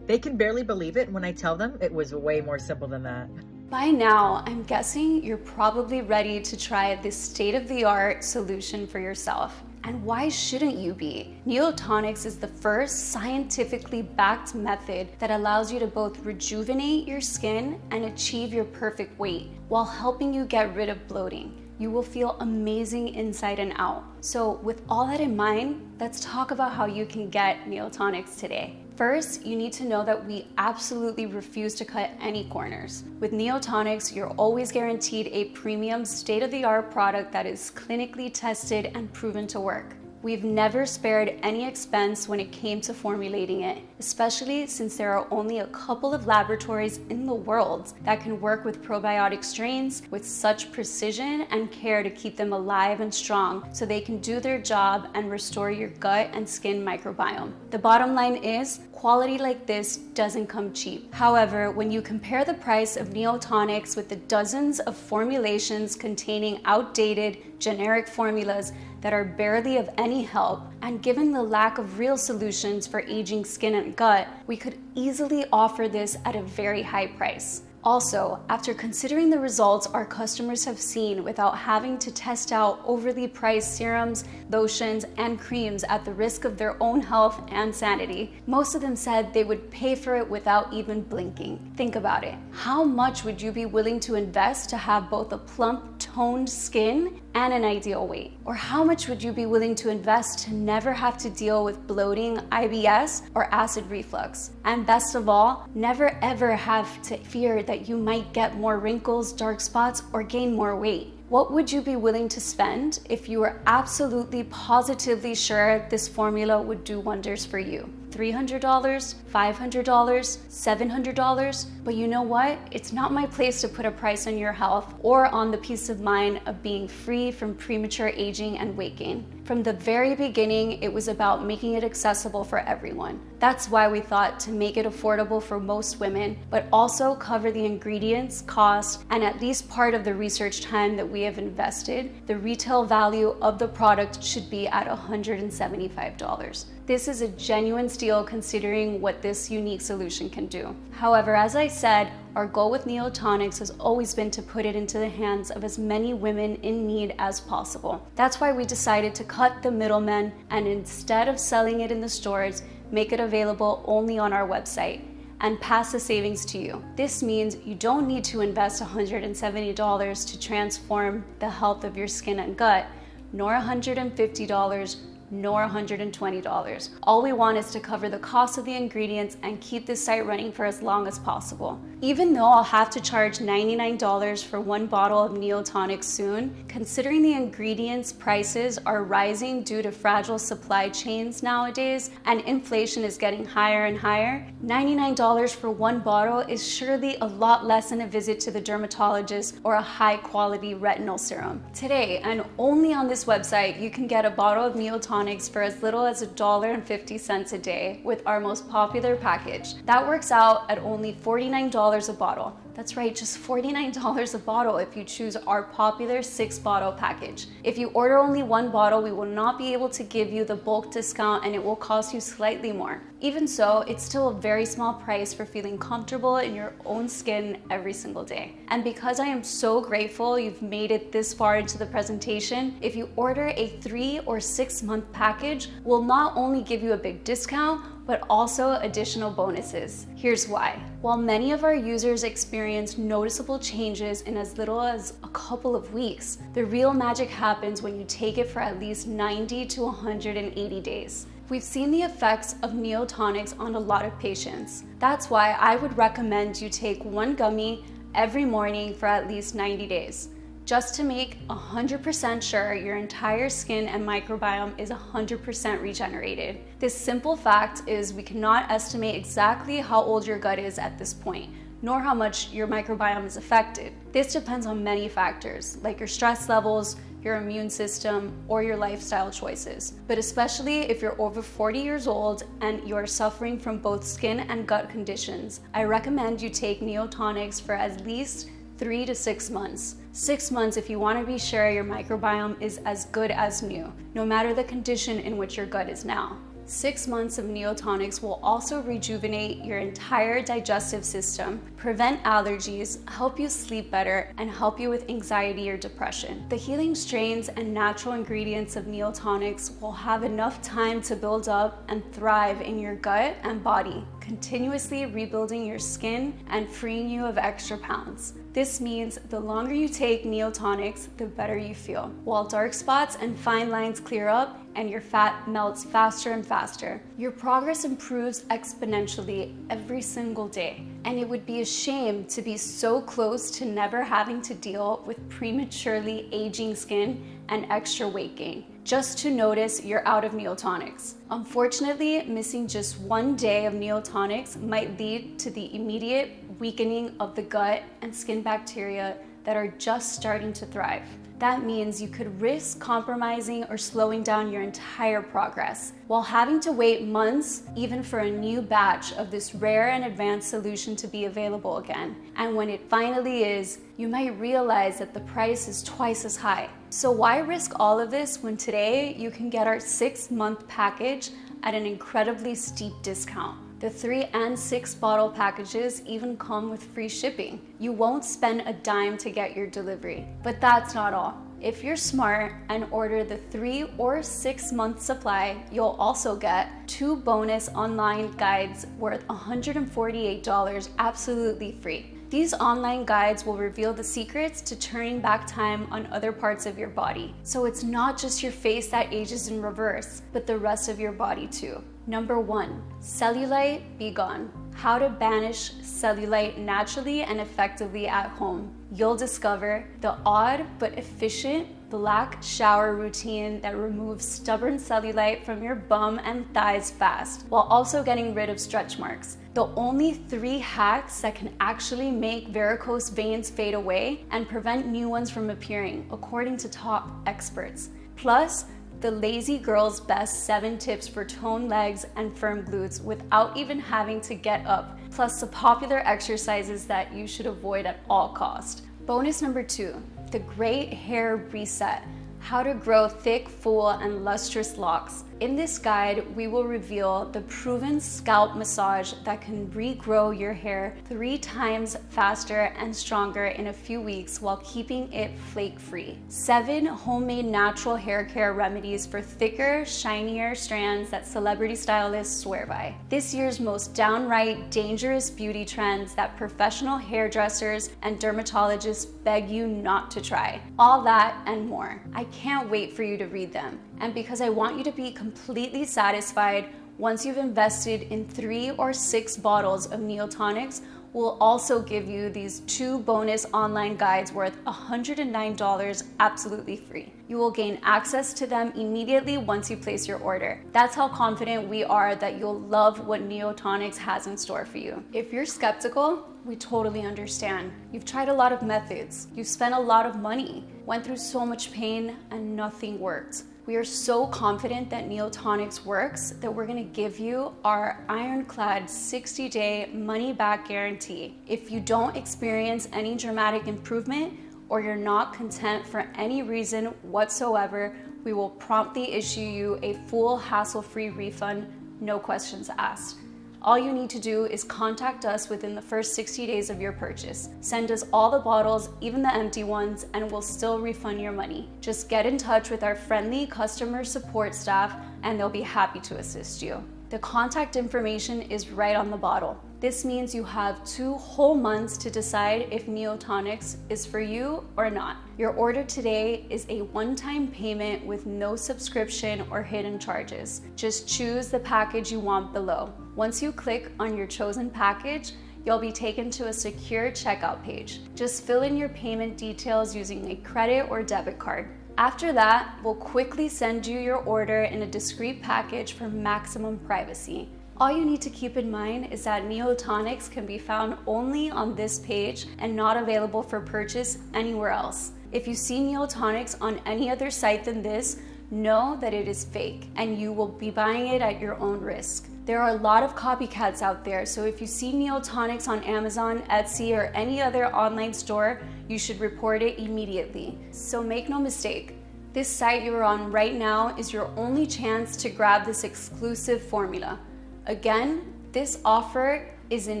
They can barely believe it when I tell them it was way more simple than that. By now, I'm guessing you're probably ready to try this state-of-the-art solution for yourself. And why shouldn't you be? Neotonics is the first scientifically backed method that allows you to both rejuvenate your skin and achieve your perfect weight while helping you get rid of bloating. You will feel amazing inside and out. So with all that in mind, let's talk about how you can get Neotonics today. First, you need to know that we absolutely refuse to cut any corners. With Neotonics, you're always guaranteed a premium state-of-the-art product that is clinically tested and proven to work. We've never spared any expense when it came to formulating it, especially since there are only a couple of laboratories in the world that can work with probiotic strains with such precision and care to keep them alive and strong so they can do their job and restore your gut and skin microbiome. The bottom line is, quality like this doesn't come cheap. However, when you compare the price of Neotonics with the dozens of formulations containing outdated, generic formulas that are barely of any help, and given the lack of real solutions for aging skin and gut, we could easily offer this at a very high price. Also, after considering the results our customers have seen without having to test out overly priced serums, lotions, and creams at the risk of their own health and sanity, most of them said they would pay for it without even blinking. Think about it. How much would you be willing to invest to have both a plump, toned skin and an ideal weight? Or how much would you be willing to invest to never have to deal with bloating, IBS, or acid reflux? And best of all, never ever have to fear that you might get more wrinkles, dark spots, or gain more weight. What would you be willing to spend if you were absolutely positively sure this formula would do wonders for you? $300, $500, $700? But you know what? It's not my place to put a price on your health or on the peace of mind of being free from premature aging and weight gain. From the very beginning, it was about making it accessible for everyone. That's why we thought to make it affordable for most women, but also cover the ingredients, cost, and at least part of the research time that we have invested. The retail value of the product should be at $175. This is a genuine steal considering what this unique solution can do. However, as I said, our goal with Neotonics has always been to put it into the hands of as many women in need as possible. That's why we decided to cut the middlemen and instead of selling it in the stores, make it available only on our website and pass the savings to you. This means you don't need to invest $170 to transform the health of your skin and gut, nor $150, nor $120. All we want is to cover the cost of the ingredients and keep this site running for as long as possible. Even though I'll have to charge $99 for one bottle of Neotonics soon, considering the ingredients prices are rising due to fragile supply chains nowadays and inflation is getting higher and higher, $99 for one bottle is surely a lot less than a visit to the dermatologist or a high quality retinol serum. Today, and only on this website, you can get a bottle of Neotonics for as little as $1.50 a day with our most popular package. That works out at only $49 a bottle. That's right, just $49 a bottle if you choose our popular 6-bottle package. If you order only one bottle, we will not be able to give you the bulk discount and it will cost you slightly more. Even so, it's still a very small price for feeling comfortable in your own skin every single day. And because I am so grateful you've made it this far into the presentation, if you order a 3 or 6 month package, we'll not only give you a big discount, but also additional bonuses. Here's why. While many of our users experience noticeable changes in as little as a couple of weeks, the real magic happens when you take it for at least 90 to 180 days. We've seen the effects of Neotonics on a lot of patients. That's why I would recommend you take one gummy every morning for at least 90 days. Just to make 100% sure your entire skin and microbiome is 100% regenerated. This simple fact is we cannot estimate exactly how old your gut is at this point, nor how much your microbiome is affected. This depends on many factors, like your stress levels, your immune system, or your lifestyle choices. But especially if you're over 40 years old and you're suffering from both skin and gut conditions, I recommend you take Neotonics for at least 3 to 6 months. 6 months if you want to be sure your microbiome is as good as new, no matter the condition in which your gut is now. 6 months of Neotonics will also rejuvenate your entire digestive system, prevent allergies, help you sleep better, and help you with anxiety or depression. The healing strains and natural ingredients of Neotonics will have enough time to build up and thrive in your gut and body, continuously rebuilding your skin and freeing you of extra pounds. This means the longer you take Neotonics, the better you feel, while dark spots and fine lines clear up and your fat melts faster and faster. Your progress improves exponentially every single day, and it would be a shame to be so close to never having to deal with prematurely aging skin and extra weight gain, just to notice you're out of Neotonics. Unfortunately, missing just one day of Neotonics might lead to the immediate weakening of the gut and skin bacteria that are just starting to thrive. That means you could risk compromising or slowing down your entire progress, while having to wait months even for a new batch of this rare and advanced solution to be available again. And when it finally is, you might realize that the price is twice as high. So why risk all of this when today you can get our 6-month package at an incredibly steep discount? The 3 and 6 bottle packages even come with free shipping. You won't spend a dime to get your delivery. But that's not all. If you're smart and order the 3 or 6 month supply, you'll also get 2 bonus online guides worth $148 absolutely free. These online guides will reveal the secrets to turning back time on other parts of your body. So it's not just your face that ages in reverse, but the rest of your body too. Number 1, cellulite be gone. How to banish cellulite naturally and effectively at home. You'll discover the odd but efficient black shower routine that removes stubborn cellulite from your bum and thighs fast, while also getting rid of stretch marks. The only 3 hacks that can actually make varicose veins fade away and prevent new ones from appearing, according to top experts. Plus, the lazy girl's best 7 tips for toned legs and firm glutes without even having to get up, plus the popular exercises that you should avoid at all costs. Bonus number 2, the Great Hair Reset. How to grow thick, full, and lustrous locks. In this guide, we will reveal the proven scalp massage that can regrow your hair 3 times faster and stronger in a few weeks while keeping it flake-free. 7 homemade natural hair care remedies for thicker, shinier strands that celebrity stylists swear by. This year's most downright dangerous beauty trends that professional hairdressers and dermatologists beg you not to try. All that and more. I can't wait for you to read them. And because I want you to be completely satisfied once you've invested in 3 or 6 bottles of Neotonics, we'll also give you these 2 bonus online guides worth $109 absolutely free. You will gain access to them immediately once you place your order. That's how confident we are that you'll love what Neotonics has in store for you. If you're skeptical, we totally understand. You've tried a lot of methods. You've spent a lot of money, went through so much pain, and nothing worked. We are so confident that Neotonics works that we're gonna give you our ironclad 60-day money-back guarantee. If you don't experience any dramatic improvement or you're not content for any reason whatsoever, we will promptly issue you a full hassle-free refund, no questions asked. All you need to do is contact us within the first 60 days of your purchase. Send us all the bottles, even the empty ones, and we'll still refund your money. Just get in touch with our friendly customer support staff and they'll be happy to assist you. The contact information is right on the bottle. This means you have 2 whole months to decide if Neotonics is for you or not. Your order today is a one-time payment with no subscription or hidden charges. Just choose the package you want below. Once you click on your chosen package, you'll be taken to a secure checkout page. Just fill in your payment details using a credit or debit card. After that, we'll quickly send you your order in a discreet package for maximum privacy. All you need to keep in mind is that Neotonics can be found only on this page and not available for purchase anywhere else. If you see Neotonics on any other site than this, know that it is fake and you will be buying it at your own risk. There are a lot of copycats out there, so if you see Neotonics on Amazon, Etsy, or any other online store, you should report it immediately. So make no mistake, this site you're on right now is your only chance to grab this exclusive formula. Again, this offer is in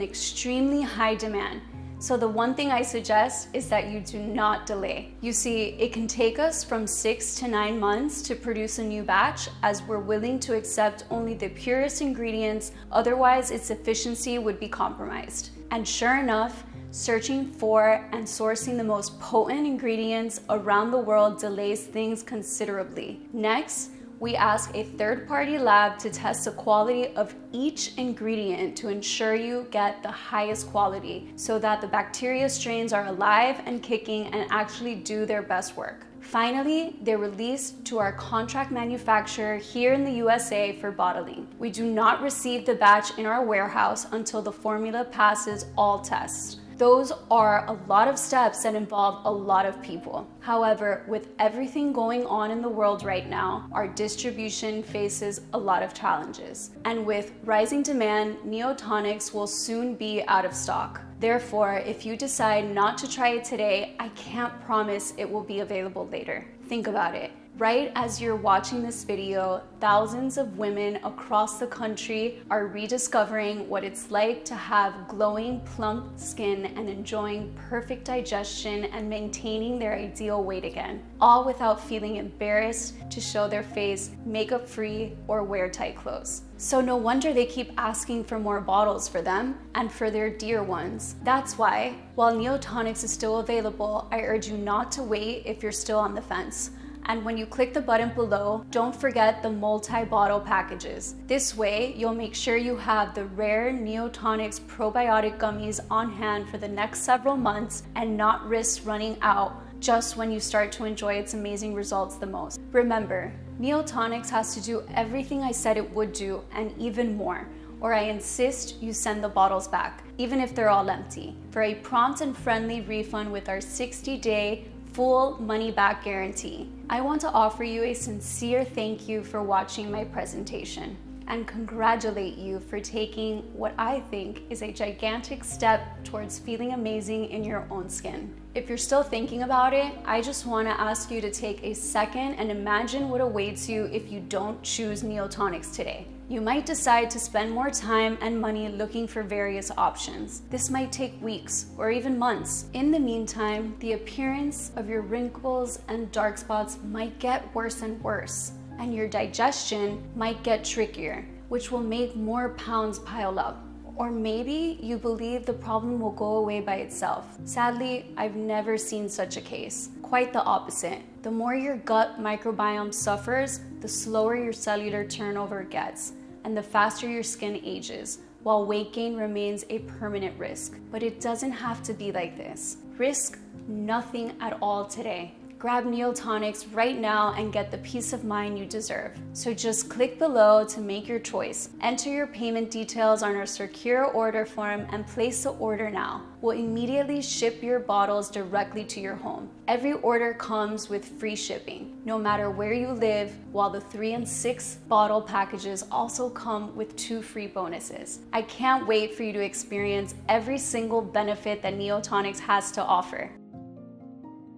extremely high demand. So the one thing I suggest is that you do not delay. You see, it can take us from 6 to 9 months to produce a new batch, as we're willing to accept only the purest ingredients, otherwise its efficiency would be compromised. And sure enough, searching for and sourcing the most potent ingredients around the world delays things considerably. Next, we ask a third-party lab to test the quality of each ingredient to ensure you get the highest quality so that the bacteria strains are alive and kicking and actually do their best work. Finally, they're released to our contract manufacturer here in the USA for bottling. We do not receive the batch in our warehouse until the formula passes all tests. Those are a lot of steps that involve a lot of people. However, with everything going on in the world right now, our distribution faces a lot of challenges. And with rising demand, Neotonics will soon be out of stock. Therefore, if you decide not to try it today, I can't promise it will be available later. Think about it. Right as you're watching this video, thousands of women across the country are rediscovering what it's like to have glowing, plump skin and enjoying perfect digestion and maintaining their ideal weight again, all without feeling embarrassed to show their face makeup-free or wear tight clothes. So no wonder they keep asking for more bottles for them and for their dear ones. That's why, while Neotonics is still available, I urge you not to wait if you're still on the fence. And when you click the button below, don't forget the multi-bottle packages. This way, you'll make sure you have the rare Neotonics probiotic gummies on hand for the next several months and not risk running out just when you start to enjoy its amazing results the most. Remember, Neotonics has to do everything I said it would do and even more, or I insist you send the bottles back, even if they're all empty, for a prompt and friendly refund with our 60-day full money-back guarantee. I want to offer you a sincere thank you for watching my presentation and congratulate you for taking what I think is a gigantic step towards feeling amazing in your own skin. If you're still thinking about it, I just want to ask you to take a second and imagine what awaits you if you don't choose Neotonics today. You might decide to spend more time and money looking for various options. This might take weeks or even months. In the meantime, the appearance of your wrinkles and dark spots might get worse and worse, and your digestion might get trickier, which will make more pounds pile up. Or maybe you believe the problem will go away by itself. Sadly, I've never seen such a case. Quite the opposite. The more your gut microbiome suffers, the slower your cellular turnover gets, and the faster your skin ages, while weight gain remains a permanent risk. But it doesn't have to be like this. Risk nothing at all today. Grab Neotonics right now and get the peace of mind you deserve. So just click below to make your choice. Enter your payment details on our secure order form and place the order now. We'll immediately ship your bottles directly to your home. Every order comes with free shipping, no matter where you live, while the 3 and 6 bottle packages also come with 2 free bonuses. I can't wait for you to experience every single benefit that Neotonics has to offer.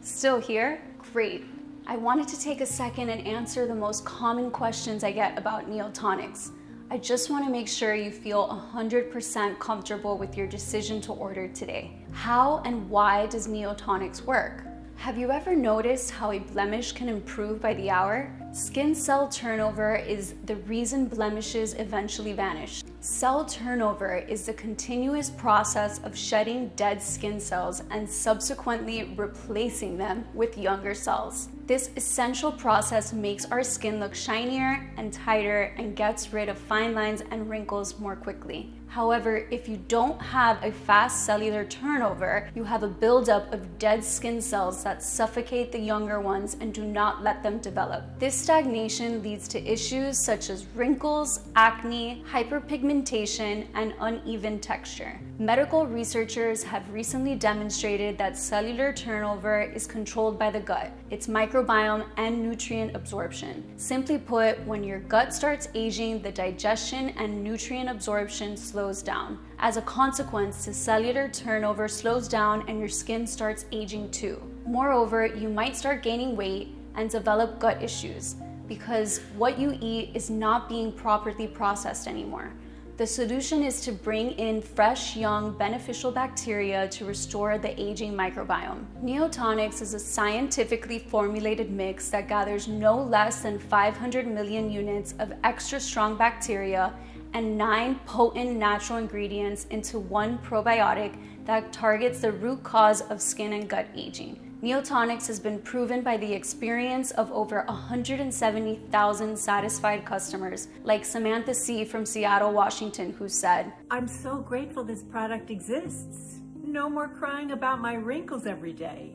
Still here? Great. I wanted to take a second and answer the most common questions I get about Neotonics. I just want to make sure you feel 100% comfortable with your decision to order today. How and why does Neotonics work? Have you ever noticed how a blemish can improve by the hour? Skin cell turnover is the reason blemishes eventually vanish. Cell turnover is the continuous process of shedding dead skin cells and subsequently replacing them with younger cells. This essential process makes our skin look shinier and tighter and gets rid of fine lines and wrinkles more quickly. However, if you don't have a fast cellular turnover, you have a buildup of dead skin cells that suffocate the younger ones and do not let them develop. This stagnation leads to issues such as wrinkles, acne, hyperpigmentation, and uneven texture. Medical researchers have recently demonstrated that cellular turnover is controlled by the gut, its microbiome, and nutrient absorption. Simply put, when your gut starts aging, the digestion and nutrient absorption slows down. As a consequence, the cellular turnover slows down and your skin starts aging too. Moreover, you might start gaining weight and develop gut issues because what you eat is not being properly processed anymore. The solution is to bring in fresh, young, beneficial bacteria to restore the aging microbiome. Neotonics is a scientifically formulated mix that gathers no less than 500 million units of extra strong bacteria and 9 potent natural ingredients into one probiotic that targets the root cause of skin and gut aging. Neotonics has been proven by the experience of over 170,000 satisfied customers, like Samantha C. from Seattle, Washington, who said, "I'm so grateful this product exists. No more crying about my wrinkles every day.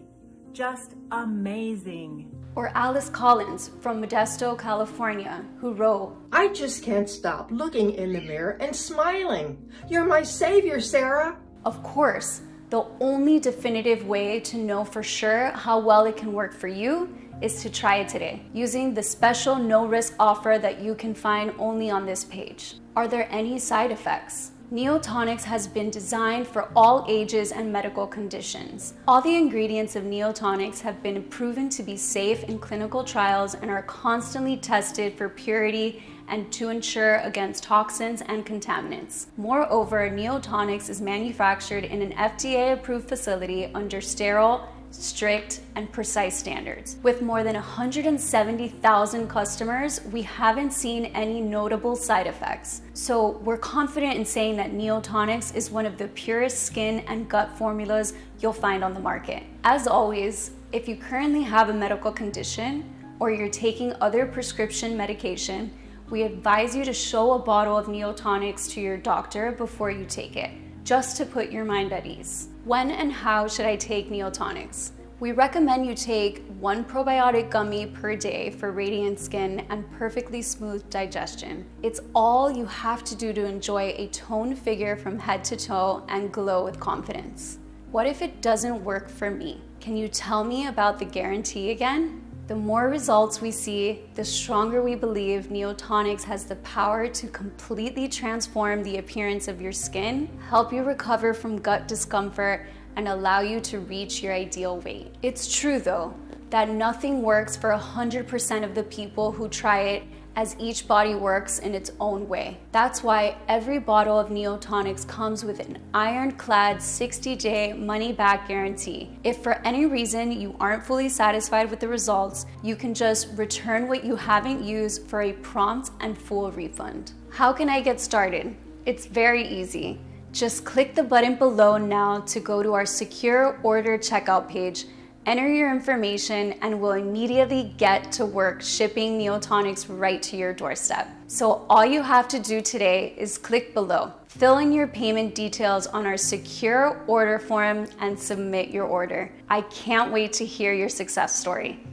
Just amazing." Or Alice Collins from Modesto, California, who wrote, "I just can't stop looking in the mirror and smiling. You're my savior, Sarah." Of course, the only definitive way to know for sure how well it can work for you is to try it today, using the special no-risk offer that you can find only on this page. Are there any side effects? Neotonics has been designed for all ages and medical conditions. All the ingredients of Neotonics have been proven to be safe in clinical trials and are constantly tested for purity and to ensure against toxins and contaminants. Moreover, Neotonics is manufactured in an FDA-approved facility under sterile, strict, and precise standards. With more than 170,000 customers, we haven't seen any notable side effects. So we're confident in saying that Neotonics is one of the purest skin and gut formulas you'll find on the market. As always, if you currently have a medical condition or you're taking other prescription medication, we advise you to show a bottle of Neotonics to your doctor before you take it, just to put your mind at ease. When and how should I take Neotonics? We recommend you take 1 probiotic gummy per day for radiant skin and perfectly smooth digestion. It's all you have to do to enjoy a toned figure from head to toe and glow with confidence. What if it doesn't work for me? Can you tell me about the guarantee again? The more results we see, the stronger we believe Neotonics has the power to completely transform the appearance of your skin, help you recover from gut discomfort, and allow you to reach your ideal weight. It's true though, that nothing works for 100% of the people who try it, as each body works in its own way. That's why every bottle of Neotonics comes with an ironclad 60-day money-back guarantee. If for any reason you aren't fully satisfied with the results, you can just return what you haven't used for a prompt and full refund. How can I get started? It's very easy. Just click the button below now to go to our secure order checkout page. Enter your information and we'll immediately get to work shipping Neotonics right to your doorstep. So all you have to do today is click below, fill in your payment details on our secure order form, and submit your order. I can't wait to hear your success story.